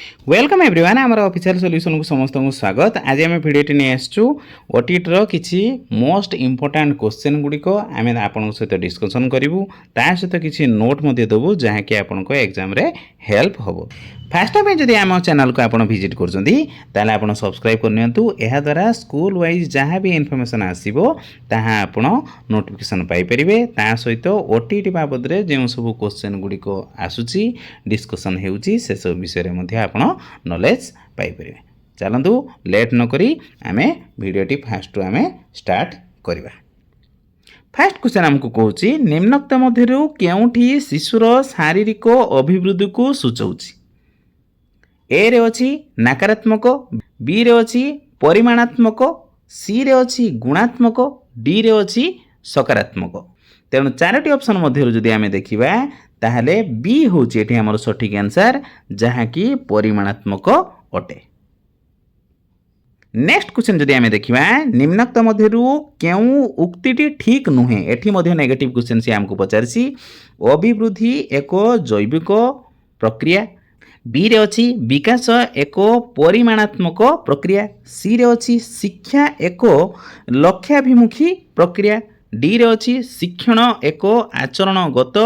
Welcome everyone आमर official solution को समस्त को स्वागत। आज आम भिडियोटी नहीं आसचु ओटीटीर किसी मोस्ट इंपोर्टेंट क्वेश्चन गुड़िक आम आपण सहित डिस्कसन करूँ ता सहित किसी नोट देवु जहाँकि आपको एग्जाम रे हेल्प हम। फास्ट टाइम जब आम चैनल को आप विजिट कर सब्सक्राइब करनी द्वारा स्कूल वाइज जहाँ भी इनफॉरमेशन आसो ताहा आप नोटिफिकेशन पाइपर ता सहित ओटीटी बाबद जो सब क्वेश्चन गुड़िक आसूची डिस्कसन होउची से सब विषय में आप नॉलेज पाइपर। चलतु लेट नक आम भिडियोटी फास्ट आम स्टार्ट करवा। फास्ट क्वेश्चन आमको कहूँ निम्नोक्त मध्यरु केउठी शिशुर शारीरिक अभिवृद्धि को सूचाउची। ए रे अछि नकारात्मक, बी रे अछि परिमाणात्मक, सी रे अछि गुणात्मक, डी रे अछि सकारात्मक। तेणु चारोटी ऑप्शन मध्यरु जदि आमे देखिबा ताहले बी होची एठी हमर सठिक आंसर जहाँ कि परिमाणात्मक अटे। नेक्स्ट क्वेश्चन जदि आमे देखिबा निम्नोक्त मध्यरु केउ उक्तिटी ठीक नुहे एठी मध्य नेगेटिव क्वेश्चन से हमको पचारसी। अभिवृद्धि एक जैविक प्रक्रिया, बी रे अछि विकास एक परिमाणात्मक प्रक्रिया, सी रे अछि शिक्षा एक लक्ष्याभिमुखी प्रक्रिया, डी रे अछि शिक्षण एक आचरणगत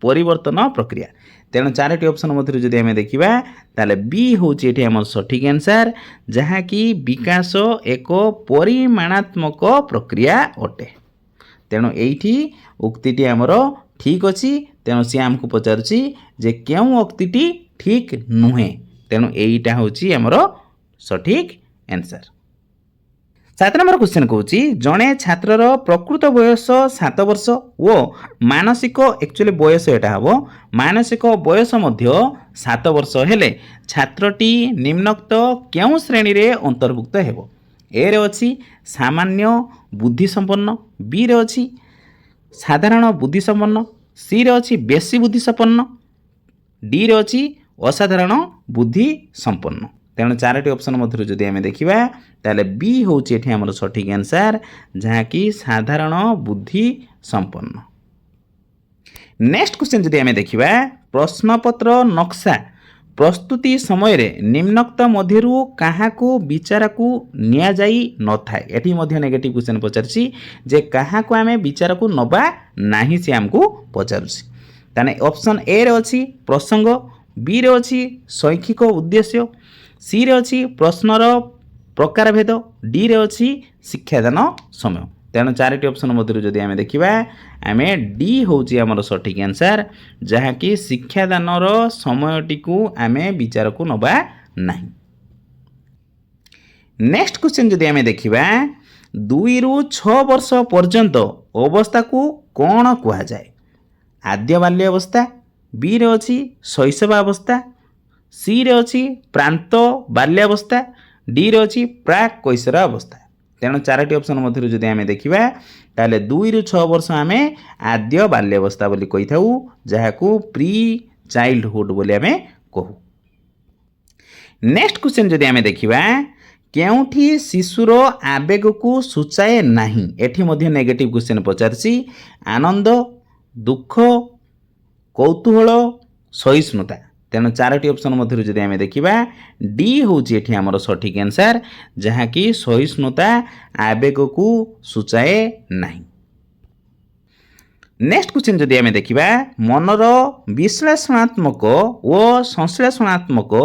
परिवर्तन प्रक्रिया। तेणु चारोटी ऑप्शन मध्य जदि आम देखा ताले बी होची एठी हमर सठिक आंसर जहाँ कि विकास एक परिमाणात्मक प्रक्रिया अटे। तेणु एठी उक्तिटी हमर ठीक अछि। तेणु सी आमको पचारुची जे केउ उक्तिटी ठीक नुहे। तेणु एटा होची हमर सठिक आंसर। 7 नंबर क्वेश्चन कहूँ जड़े छात्रर प्रकृत बयस 7 वर्ष वो मानसिक एक्चुअली बयस एटा हम मानसिक बयस 7 वर्ष हेले छात्रटी निम्नोक्त केउ श्रेणी रे अंतर्भुक्त हेबो। ए रे अछि सामान्य बुद्धि संपन्न, बी रे अछि साधारण बुद्धि संपन्न, सी रे अछि बेसी बुद्धि संपन्न, डी रे अछि असाधारण बुद्धि संपन्न। तेणु चारोटी ऑप्शन मध्य जदि आम देखा ताले बी होची एठी हमर सठिक आंसर जहाँ कि साधारण बुद्धि संपन्न। नेक्स्ट क्वेश्चन जदि आम देखा प्रश्नपत्र नक्शा प्रस्तुति समय रे निम्नोक्त मध्यरु काहाको विचारकू निया जाई न थाए। एठी मध्य नेगेटिव क्वेश्चन पचारछि जे काहाको आमे विचारकू नबा नाही से हमको पचारुछि। ताने ऑप्शन ए रे अछि प्रसंग, बी रे अछि शैक्षिक उद्देश्य, सी रे अछि प्रश्नर प्रकार भेद, डी रे अछि शिक्षादान समय। तेणु चारोटी ऑप्शन मध्य जदि आम देखा आम डी होची हमर सठिक आंसर जहाँ कि शिक्षादानर समयटी को आम विचार को नबा नहीं। नेक्स्ट क्वेश्चन जदि आम देखा 2 ରୁ 6 वर्ष पर्यंत अवस्था को कौन कहा जाए। आद्य बाल्य अवस्था, बी रे अछि शैशव अवस्था, सी रे अछि प्रांत बाल्यावस्था, डी रे अछि प्राक कैशोर अवस्था। तेणु चारोटी ऑप्शन मध्य जदि आम देखा ताले 2 ରୁ 6 वर्ष आम आद्य बाल्यावस्था बोली कही थाउ जहाँ को प्री चाइल्डहुड बोली आम कहू। नेक्स्ट क्वेश्चन जदि आम देखा केउठी शिशुर आवेग को सूचाए नहीं। एठी मध्य नेगेटिव क्वेश्चन पचारसी आनंद, दुख, कौतूहल, सहिष्णुता। तेणु चारोटी ऑप्शन मध्य जदि आम देखा डी होची एठी हमर सठिक आंसर जहाँ कि सहिष्णुता आवेग को सूचाए नहीं। नेक्स्ट क्वेश्चन जदि आम देखा मनर विश्लेषणात्मक और संश्लेषणात्मक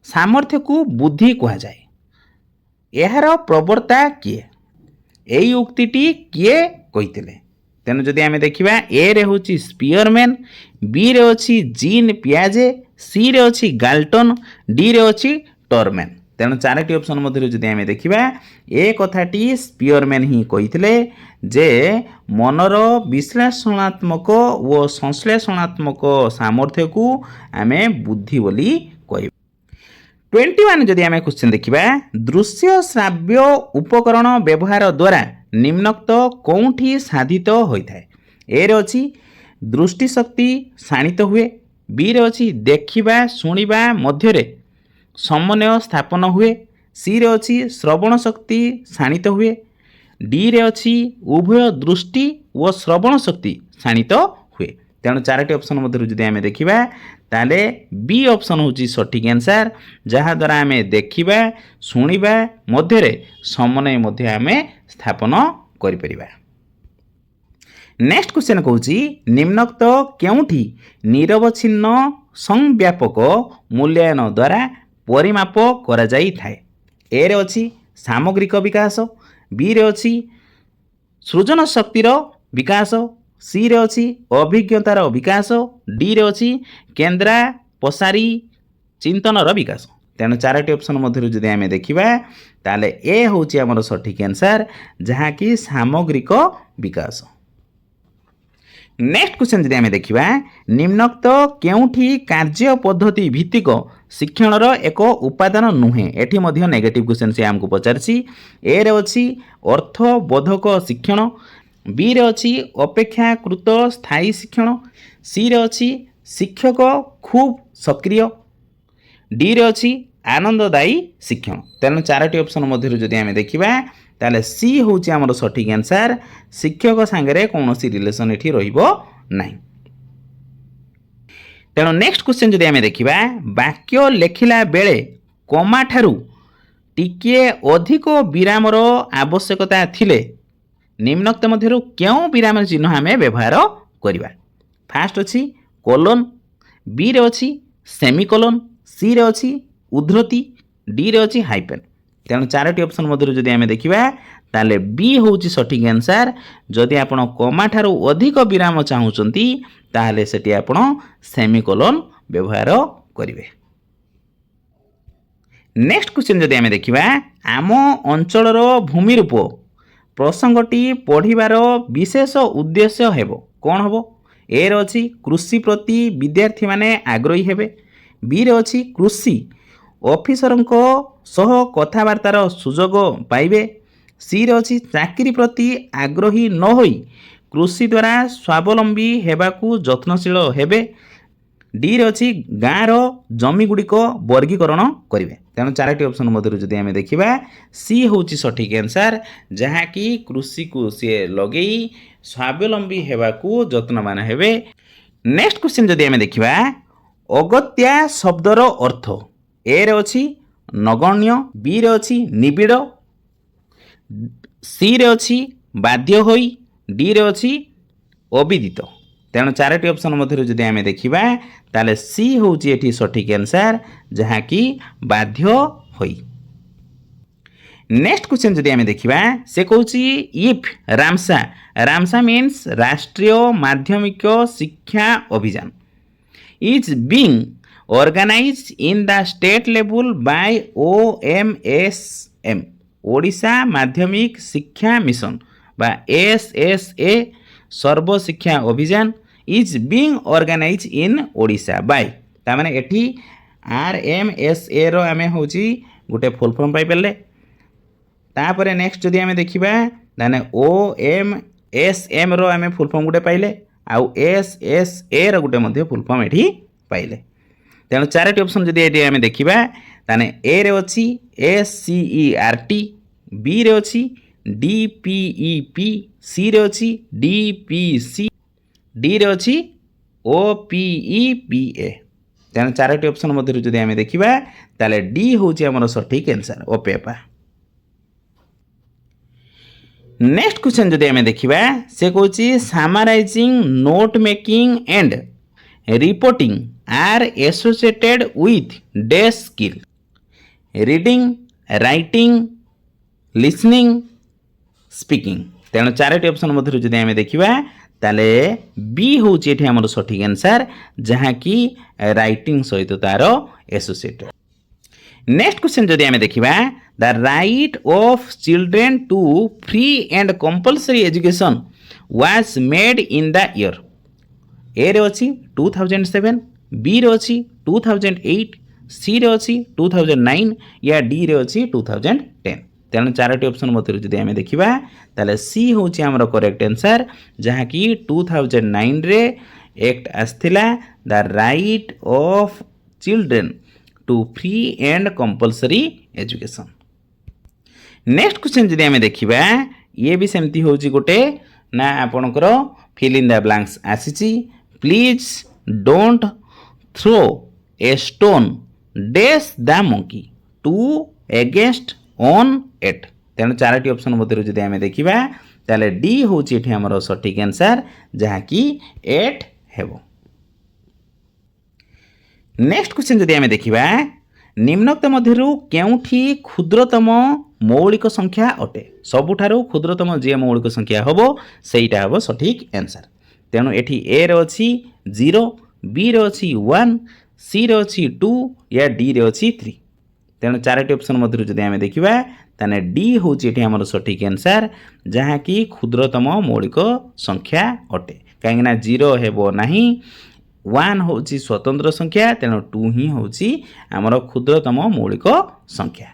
सामर्थ्य को बुद्धि कहा जाए। यार प्रवर्ता किए, यही उक्तिटी किए कहिथिले। तेणु जदि आम देखा ए रे होची स्पियरमैन, बी रे होची जीन पियाजे, सी रे होची गाल्टन, डी रे होची टॉरमैन। तेणु चारोटी ऑप्शन मध्य जदि आम देखा ए कथाटी स्पियरमैन ही कहिथिले जे मनर विश्लेषणात्मक और संश्लेषणात्मक सामर्थ्य को आम बुद्धि बोली कह। 21 जदि आम क्वेश्चन देखा दृश्य श्राव्य उपकरण व्यवहार द्वारा निम्नोक्त कौठी साधित होता है। ए रे अछि दृष्टिशक्ति शाणित हुए, बी रे अछि देखिबा शुणिबा मध्यरे समन्वय स्थापन हुए, सी रे अछि श्रवण शक्ति शाणित हुए, डी रे अछि उभय दृष्टि और श्रवण शक्ति शाणित हुए। तेणु चारोटी ऑप्शन मध्य जदि आम देखा ताले बी ऑप्शन होची सठिक आंसर जहा द्वारा आमे देखिबा सुनिबा मध्यरे समन्वय मध्य आमे स्थापन करि परिबा। नेक्स्ट क्वेश्चन कहूची निम्नोक्त केउठी निरवच्छिन्न संव्यापक मूल्यांकन द्वारा परिमाप करा जाई थाए। ए रे अछि सामग्रिक विकास, बी रे अछि सृजन शक्तिर विकास, सी रे अछि अभिज्ञतार विकास, डी रे अछि केन्द्रा पसारी चिंतनर विकास। तेणु चारोटी ऑप्शन मध्य जदि आम देखा ताले ए हूँ आमर सठिक आंसर जहाँकि सामग्रिक विकास। नेक्स्ट क्वेश्चन जदि आम देखा निम्नोक्त केउठी कार्य पद्धति भित्तिक शिक्षणर एक उपादान नुहे। एठी मध्य नेगेटिव क्वेश्चन से आमको पचारछि। ए रे अछि अर्थबोधक शिक्षण, बी रे अछि अपेक्षाकृत स्थायी शिक्षण, सी रे अछि शिक्षक खूब सक्रिय, डी रे अछि आनंददायी शिक्षण। तेणु चारोटी ऑप्शन मध्य जदि आम देखा ताले सी हूँ आमर सठिक आंसर शिक्षक सांगरे कौन सी रिलेशन एठी रहिबो नाही। तेणु नेक्स्ट क्वेश्चन जदि आम देखा वाक्य लेखिला बेले कमा ठारू टिके अधिक विरामर आवश्यकता थिले निम्नोक्त मध्यरु क्यों विराम चिन्ह आम व्यवहार करिबा। फास्ट अछि कोलोन, बी रे अछि सेमिकोलोन, सी रे अछि उद्धृति, डी रे अछि हाइपेन। तेणु चारोटी ऑप्शन मध्य जदि आम देखा ताले बी हूँ सठिक आंसर जदि आपण कमा ठारू अधिक विराम चाहूँचंती ताहले सेठी आपण सेमिकोलोन व्यवहार करिवे। नेक्स्ट क्वेश्चन जदि आम देखा आम अंचलर भूमि रूप प्रसंगटी पढ़िबार विशेष उद्देश्य हेबो कौन हेबो। ए रे अछि कृषि प्रति विद्यार्थी माने आग्रही हेबे, बी रे अछि कृषि ऑफिसरंको सह कथाबार्तार सुजोग पाइबे, सी रे अछि चाकरी प्रति आग्रही न होई कृषि द्वारा स्वावलंबी हेबाकू यत्नशील हेबे, डी रे अछि गाँर जमी गुड़िक वर्गीकरण करेंगे। तेणु चारोटी ऑप्शन मध्य जदि आम देखा सी हूँ सठिक आंसर जहाँकि कृषि को सी लगे स्वावलंबी हेबाकू यत्नवान हेबे। नेक्स्ट क्वेश्चन जदि आम देखा अगत्या शब्दर अर्थ ए रे अछि नगण्य, बी रे अछि निबिड़, सी रे अछि बाध्य होई, डी रे अछि अविदित। तेणु चारोटी ऑप्शन मध्य जदि आम देखा ताले सी हूँ एठी सठिक आंसर जहाँकि बाध्य होई। नेक्स्ट क्वेश्चन जदि आम देखा से कहूँ इफ रामसा, रामसा मीन्स राष्ट्रीय Madhyamik Shiksha Abhiyan is being organized in the state level by OMSM Odisha Madhyamik Shiksha mission बा SSA Sarva Shiksha Abhiyan is being organise in Odisha by तामाने एठी RMSA रो आमे होची गोटे फुल फॉर्म पाई परले। तापरे नेक्स्ट जदि आमे देखिबा ताने OMSM रो आमे फुल फॉर्म गोटे पाइले आउ SSA रो गोटे मध्ये फुल फॉर्म एठी पाइले। तेणु चारोटी ऑप्शन जदि ये आम देखा ताने ए रे अछि SCERT, बी रे अछि DPEP, सी रे अछि DPC, डी रे अछि OPEPA। तेणु चारोटी ऑप्शन मध्य जदि आम देखा ताले डी हूँ आमर सठिक आंसर ओपेपा। नेक्स्ट क्वेश्चन जदि आम देखा से कहूँ summarising note making and reporting are associated with dash skill reading, writing, listening, speaking। तेणु चारोटी ऑप्शन मध्य जदि आम देखा ताले बी हूँ ये आमर सठिक आंसर जहाँकि राइटिंग सहित तार एसोसिएटेड। नेक्स्ट क्वेश्चन जदि आम देखा the right of children to free and compulsory education was made in the year ए रे अछि 2007, बी रे अछि 2008, सी रे अछि 2009 या डी रे अछि 2010। तेणु चारोटी ऑप्शन मध्य जदि आम देखा ताले सी हूँ आमर करेक्ट आंसर जहाँकि 2009 रे एक्ट आसथिला the right of children to free and compulsory education. Next question जदि आम देखा ये भी सेमती हूँ गोटे ना आपणकर फिल इन द ब्लैंक्स आसीची please don't throw a stone dash the monkey to against on it। तेणु चारोटी ऑप्शन मध्य जदि आम देखा ताले डी हूँ ये आमर सठिक आंसर जहाँकि 8 हेबो। नेक्स्ट क्वेश्चन जदि आम देखा निम्नोक्त मध्यरु केउठी क्षुद्रतम मौलिक संख्या अटे। सबुठारु क्षुद्रतम जे मौलिक संख्या हबो सेटा हबो सठिक आंसर। तेणु एठी ए रे अछि 0, बी रे अछि 1, सी रे अछि 2 या डी रे अछि 3। तेणु चारोटी ऑप्शन मध्यरु जदि आम देखा ताने डी हूँ ये आमर सठिक आंसर जहाँकि क्षुद्रतम मौलिक संख्या अटे। कहीं 0 हेबो नाही, 1 हूँ स्वतंत्र संख्या, तेणु 2 ही हूँ आमर क्षुद्रतम मौलिक संख्या।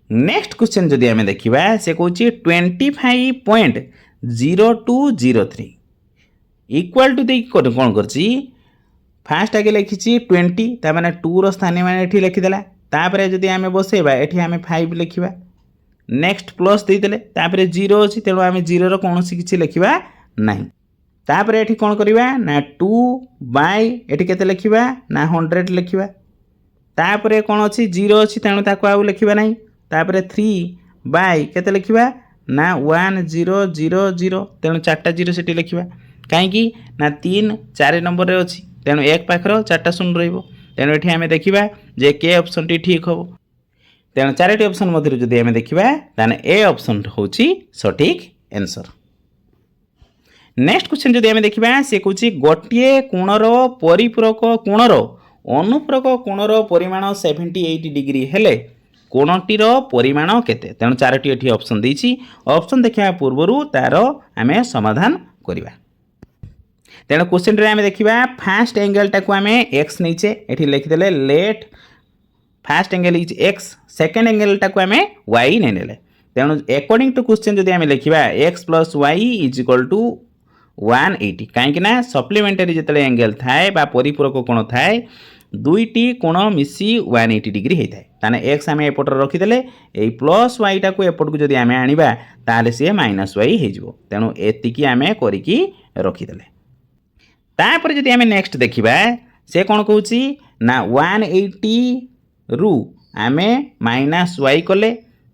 नेक्स्ट क्वेश्चन जदि आम देखा से कौन 25.0203 इक्वाल टू देखिए कौन कर फास्ट आगे लिखी 20 ताने 2 स्थान मैंने लिखिदेला। तापर जदि आम बसैबा एठी आम 5 लिखा। नेक्स्ट प्लस देदेले तापर 0 अच्छी तेणु आम 0 कौन किसी लिखा ना। तापर एठी कौन करवा ना 2 बाय एठी केते लिखा ना 100 लिखा। तापर कौन अच्छी 0 अच्छी तेणु ताको आउ लिखा ना। तापर 3 बाय केते लिखा ना 1000 तेणु 4टा 0 से लिखा कहीं ना 3 4 नंबर अच्छी तेणु 1 पाखर 4टा शून्य रहिबो। तेणु ये आम देखा जे के ऑप्शन टी ठीक हम। तेणु चारोटी ऑप्शन मध्य जदि आम देखा ताने ए ऑप्शन हूँ सठिक आंसर। नेक्स्ट क्वेश्चन जदि आम देखा सी कौन गोटे कोणर परिपूरक कोणर अनुपूरक कोणर परिमाण 78 डिग्री हेले कोणटीर परिमाण केते। तेणु चारोटी एठी ऑप्शन देछि। ऑप्शन देखा पूर्व तार आम समाधान करवा। तेणु क्वेश्चन रे आम देखा फास्ट एंगल टाको आम एक्स नहींचे ये लिखिदे let first angle is X second angle टाको आम वाई नहीं नेले। तेणु अकॉर्डिंग टू क्वेश्चन जदि आम लिखा x plus y is equal to 180 कहीं सप्लीमेंटारी जो एंगल थाए बा परिपूरक कोण थाए दुईटी कोण मिसी 180 डिग्री होता है। ताने एक्स आम एपटर रखीदे ये प्लस वाई टाको एपट को जदि आम आनिबा ताले सी माइनस वाई हो। तेणु एतिकी आम करिकी रखीदे। तापर जदि आम नेक्स्ट देखा से कौन कौच ना 180 रु आम माइनस वाई कले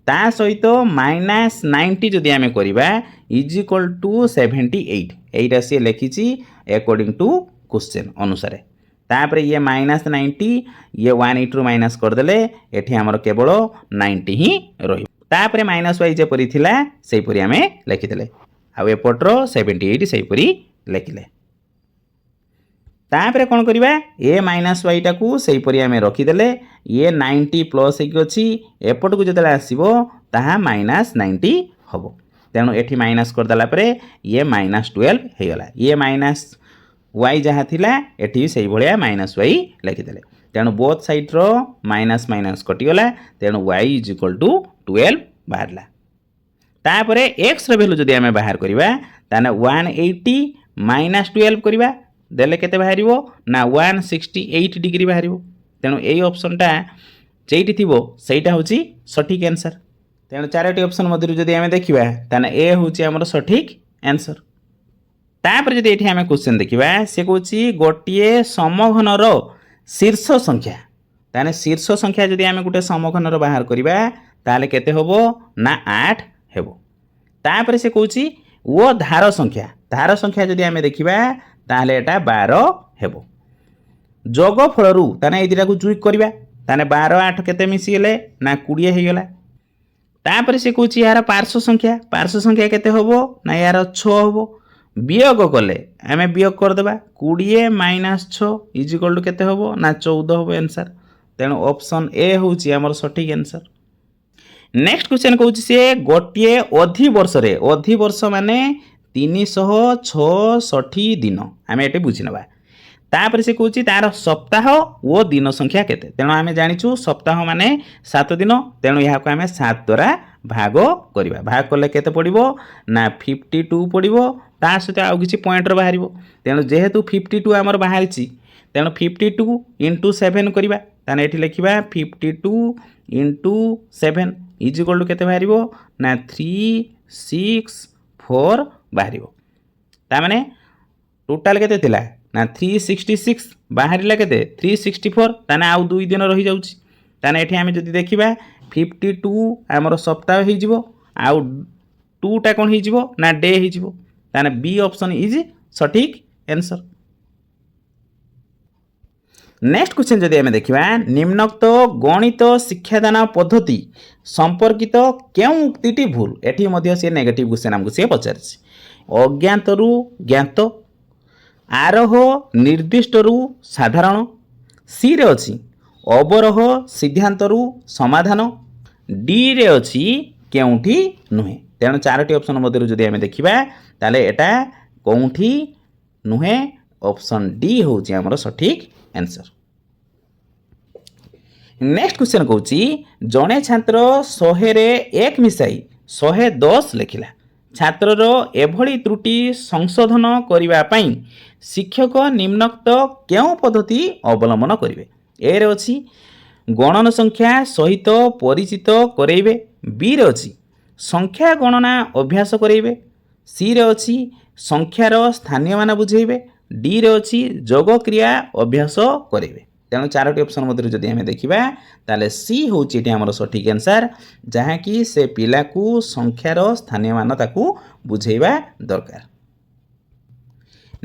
ता सहित माइनस 90 जदि आम करवा इज इक्वल टू 78 यहीटा सी लिखी अकॉर्डिंग टू क्वेश्चन अनुसार। तापर ये माइनस 90 ये 180 रु माइनस करदे ये आमर केवल 90 ही रही। माइनस वाई जपरी थिला सेपरी आम लिखिदे आउ एपटर 78 सेपरी लिखिले। तापर कौन करवा ए माइनस वाई टाकू सेपरी आम रखीदे ये 90 प्लस होगी एपट को जो आसो ताहा माइनस 90 हम। तेणु ये माइनस करदेला ये माइनस 12 होगला। ये माइनस वाई जहाँ थिला एठी से भाया माइनस वाई लिखिदे। तेणु बोथ साइड रो माइनस माइनस कटिगला तेणु वाई इज इक्वल टू 12 बाहरला। तापर एक्स रो वैल्यू जदि आम बाहर करवा ताने 180 माइनस 12 करवा देले केते बाहर ना 168 डिग्री बाहर। तेणु यही ऑप्शनटा जेठी थी सहीटा हूँ सठिक आंसर। तेणु चारोटी ऑप्शन मध्य जदि आम देखा ताने ए हूँ आमर सठिक आंसर। तापर जदि ये आम क्वेश्चन देखा से कौच गोटे समघनर शीर्ष संख्या ताने शीर्ष संख्या जदि आम गोटे समघनर बाहर करवा ताले केते होबो ना 8 हेबो। तापर से कौच वो धार संख्या जदि आम देखा ताले एटा 12 हेबो। जोग फलरू ताने ये दुटा जुइक करवा ताने 12 8 केते मिसीगले ना 20 होगला। तापर से कौच यार पार्श्व संख्या केते होबो ना यार 6 होबो। वियोग कले आम वियोग करदेबा 20 माइनस 6 इज इक्वल टू केते होबो ना 14 होबो आंसर। तेणु ऑप्शन ए हूँ आमर सठिक आंसर। नेक्स्ट क्वेश्चन कौन से गोटे अधि वर्ष माने 366 दिन आम ये बुझी नवा। तापर से कौच तार सप्ताह और दिन संख्या केते। तेणु आम जाचु सप्ताह माने 7 दिन तेणु यहाँ को आम 7 द्वारा भाग करवा। भाग कले केते पड़िबो ना 52 पड़िबो ता सहित आउ किछि पॉइंट बाहर। तेणु जेहेतु 52 आमर बाहर तेणु 52 इंटू 7 करवा ताने एठी लिखिबा 52 इंटू 7 इज इक्वल टू केते बाहर ना 364 बाहर। तामाने टोटाल केते थिला ना 366 बाहर के 364 ताने आउ 2 दिन रही जाउची ताने एठी आमे जदि देखिबा 52 आमर सप्ताह हो जिवो आउ 2 टा कोन हो जिवो ना डे हो जिवो ताने बी ऑप्शन इज सटीक आंसर। नेक्स्ट क्वेश्चन जदि आमे देखिबा निम्नोक्त गणित शिक्षादान पद्धति संपर्कित केउ उक्तिटी भूल एठी मध्ये से नेगेटिव क्वेश्चन हमको से पचारछि अज्ञातरू ज्ञात आरोह निर्दिष्टरू साधारण सी रे अछि अवरोह सिद्धांतरू समाधान डी रे अछि केउठी नुहे तेणु चारोटी ऑप्शन मध्य जदि आमे देखिबा ताले एटा कोउठी नुहे ऑप्शन डी होछि हमर सटीक आंसर। नेक्स्ट क्वेश्चन कहूची जड़े छात्र 100 रे 1 मिसाई 110 लिखिला छात्रर एभली त्रुटि संशोधन करने पाई शिक्षक निम्नोक्त केउ पद्धति अवलंबन करेंगे ए रे अछि गणन संख्या सहित परिचित करेंगे बी रे अछि संख्या गणना अभ्यास करेंगे सी रे अछि संख्यार स्थानीय मान बुझेबे डी रे अछि जोग क्रिया अभ्यास करेंगे तेणु चारोटी ऑप्शन मध्य जदि आमे देखिबा ताले सी होछि एठी हमर सटीक आंसर जहाँ कि से पिला को संख्यार स्थानीय मान ताकू बुझेबा दरकार।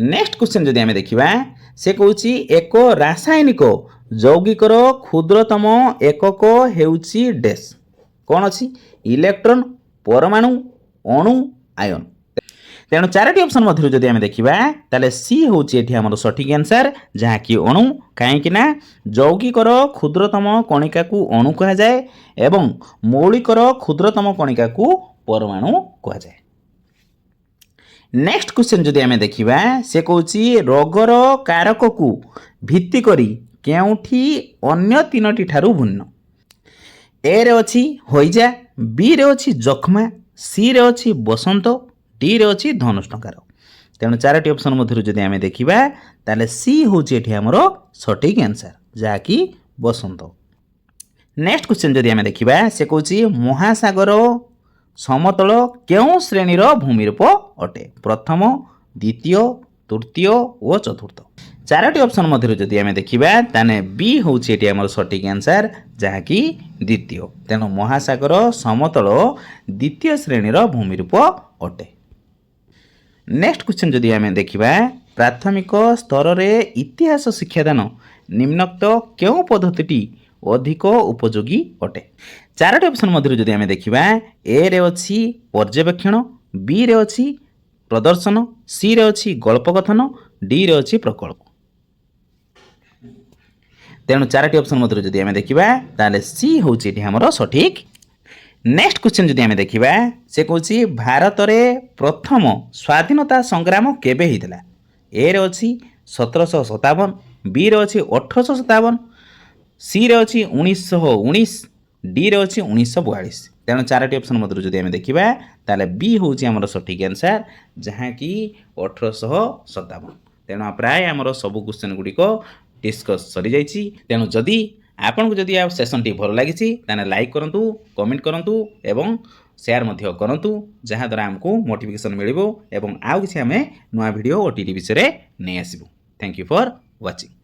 नेक्स्ट क्वेश्चन जदि आमे देखिबा से कहूछि एक रासायनिक यौगिकर क्षुद्रतम एकक हेउछि डैश कोन अछि इलेक्ट्रॉन परमाणु अणु आयन तेणु चारोटी ऑप्शन मध्य जदि आमे देखिबा ताले सी होछि एठी हमर सटीक आंसर जहाँ कि अणु कहीं ना यौगिकर क्षुद्रतम कणिका को अणु कहा जाए एवं मौलिकर क्षुद्रतम कणिका को परमाणु कहा जाए। नेक्स्ट क्वेश्चन जदि आमे देखिबा से कहूछि रोगर कारक को भित्ति करी केउठी अन्य तीनोटी ठारू भिन्न ए रे अछि होइजा बी रे अछि जखमा सी रे अछि बसंत डी रे अछि धनुष्टंकार तेणु चारोटी ऑप्शन मध्य जदि आमे देखिबा ताले सी होछि एठी हमर सटीक आंसर जाकी बसंत। नेक्स्ट क्वेश्चन जदि आमे देखिबा से कहूछि महासागर समतल केउ श्रेणीर भूमिरूप अटे प्रथम द्वितीय तृतीय और चतुर्थ चारोटी ऑप्शन मध्य जदि आमे देखिबा ताने बी होछि एठी हमर सटीक आंसर जाकी द्वितीय तेणु महासागर समतल द्वितीय श्रेणीर भूमिरूप अटे। नेक्स्ट क्वेश्चन जदि आमे देखिबा प्राथमिक स्तर रे इतिहास शिक्षादान निम्नोक्त केउ पद्धतिटी अधिक उपयोगी अटे चारोटी ऑप्शन मध्य जदि आमे देखिबा ए रे अछि पर्यवेक्षण बी रे अछि प्रदर्शन सी रे अछि गल्पकथन डी रे अछि प्रकल्प तेणु चारोटी ऑप्शन मध्य जदि आमे देखिबा ताले सी होछि एठी हमर सटीक। नेक्स्ट क्वेश्चन जदि आमे देखिबा से कहूछि भारत रे प्रथम स्वाधीनता संग्राम केबे हितला ए रे अछि 1757 बी रे अछि 1857 सी रे अछि 1919 डी रे अछि 1942 तेणु चारोटी ऑप्शन मध्य जदि आमे देखिबा ताले बी होछि हमर सटीक आंसर जहाँ कि 1857 तेणु प्राय हमर सब क्वेश्चन गुडी को डिस्कस सरी जाइछि तेणु जदि आपन को जदि आ सेशन टी भल लागिछि ताने लाइक करंतु कमेंट करंतु एवं शेयर मध्य करंतु जहाँ द्वारा हमको मोटिवेशन मिलिबो एवं आउ किछि हमें नया वीडियो ओटीटी विषय रे नै आसीबो। Thank you for watching.